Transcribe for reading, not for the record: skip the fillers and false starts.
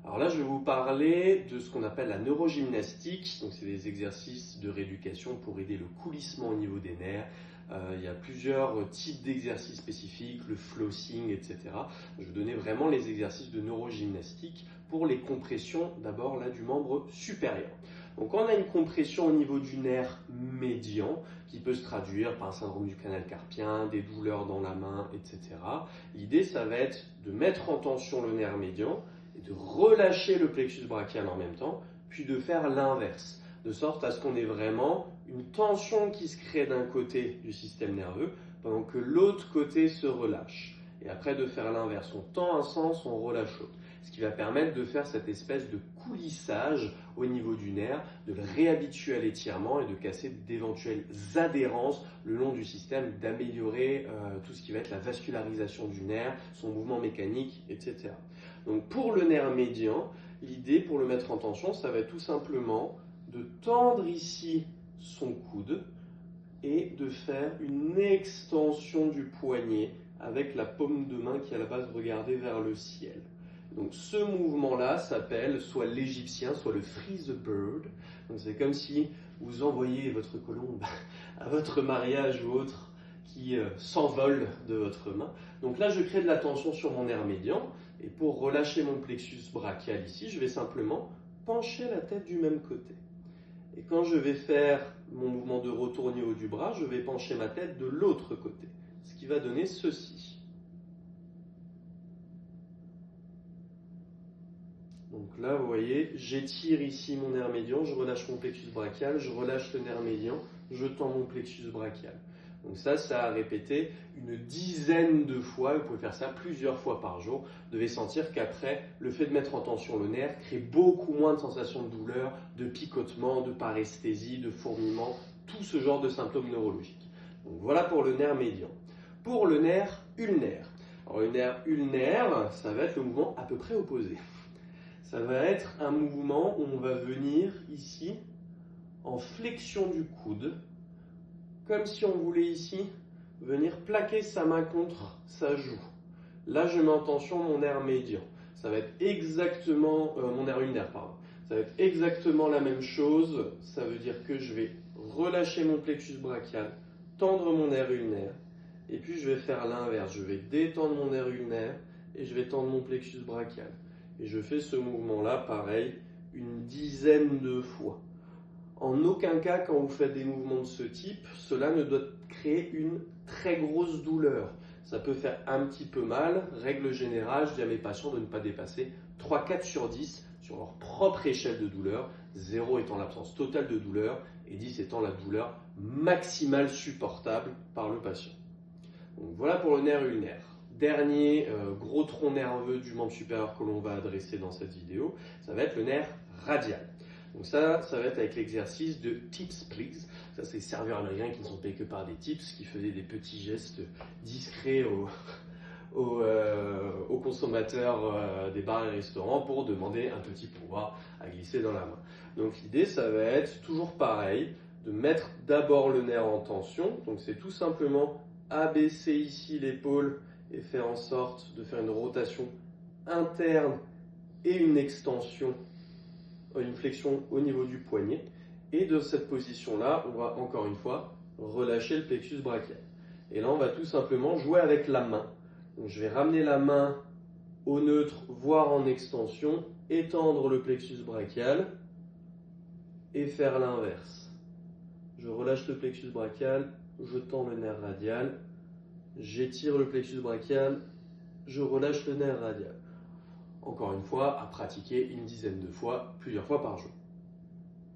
Alors là, je vais vous parler de ce qu'on appelle la neurogymnastique. Donc, c'est des exercices de rééducation pour aider le coulissement au niveau des nerfs. Il y a plusieurs types d'exercices spécifiques, le flossing, etc. Je vais vous donner vraiment les exercices de neurogymnastique pour les compressions d'abord là du membre supérieur. Donc, on a une compression au niveau du nerf médian qui peut se traduire par un syndrome du canal carpien, des douleurs dans la main, etc. L'idée, ça va être de mettre en tension le nerf médian et de relâcher le plexus brachial en même temps, puis de faire l'inverse, de sorte à ce qu'on ait vraiment une tension qui se crée d'un côté du système nerveux, pendant que l'autre côté se relâche. Et après de faire l'inverse, on tend un sens, on relâche l'autre. Ce qui va permettre de faire cette espèce de coulissage au niveau du nerf, de le réhabituer à l'étirement et de casser d'éventuelles adhérences le long du système, d'améliorer tout ce qui va être la vascularisation du nerf, son mouvement mécanique, etc. Donc pour le nerf médian, l'idée pour le mettre en tension, ça va être tout simplement de tendre ici son coude et de faire une extension du poignet avec la paume de main qui à la base regardée vers le ciel. Donc ce mouvement-là s'appelle soit l'égyptien, soit le freeze the bird. Donc c'est comme si vous envoyez votre colombe à votre mariage ou autre qui s'envole de votre main. Donc là, je crée de la tension sur mon nerf médian. Et pour relâcher mon plexus brachial ici, je vais simplement pencher la tête du même côté. Et quand je vais faire mon mouvement de retour au niveau du bras, je vais pencher ma tête de l'autre côté. Ce qui va donner ceci. Donc là, vous voyez, j'étire ici mon nerf médian, je relâche mon plexus brachial, je relâche le nerf médian, je tends mon plexus brachial. Donc ça à répéter une dizaine de fois, vous pouvez faire ça plusieurs fois par jour. Vous devez sentir qu'après, le fait de mettre en tension le nerf crée beaucoup moins de sensations de douleur, de picotement, de paresthésie, de fourmillement, tout ce genre de symptômes neurologiques. Donc voilà pour le nerf médian. Pour le nerf ulnaire. Alors le nerf ulnaire, ça va être le mouvement à peu près opposé. Ça va être un mouvement où on va venir ici en flexion du coude, comme si on voulait ici venir plaquer sa main contre sa joue. Là, je mets en tension mon nerf médian. Ça va être exactement, mon nerf ulnaire, pardon. Ça va être exactement la même chose. Ça veut dire que je vais relâcher mon plexus brachial, tendre mon nerf ulnaire, et puis je vais faire l'inverse. Je vais détendre mon nerf ulnaire et je vais tendre mon plexus brachial. Et je fais ce mouvement-là, pareil, une dizaine de fois. En aucun cas, quand vous faites des mouvements de ce type, cela ne doit créer une très grosse douleur. Ça peut faire un petit peu mal. Règle générale, je dis à mes patients de ne pas dépasser 3-4 sur 10 sur leur propre échelle de douleur, 0 étant l'absence totale de douleur et 10 étant la douleur maximale supportable par le patient. Donc voilà pour le nerf ulnaire. Dernier gros tronc nerveux du membre supérieur que l'on va adresser dans cette vidéo, ça va être le nerf radial. Donc ça va être avec l'exercice de tips please. Ça, c'est les serveurs américains qui ne sont payés que par des tips, qui faisaient des petits gestes discrets aux consommateurs des bars et restaurants pour demander un petit pouvoir à glisser dans la main. Donc l'idée, ça va être toujours pareil, de mettre d'abord le nerf en tension. Donc c'est tout simplement abaisser ici l'épaule et faire en sorte de faire une rotation interne et une extension, une flexion au niveau du poignet. Et de cette position-là, on va encore une fois relâcher le plexus brachial. Et là, on va tout simplement jouer avec la main. Donc, je vais ramener la main au neutre, voire en extension, étendre le plexus brachial et faire l'inverse. Je relâche le plexus brachial, je tends le nerf radial, j'étire le plexus brachial, je relâche le nerf radial. Encore une fois, à pratiquer une dizaine de fois, plusieurs fois par jour.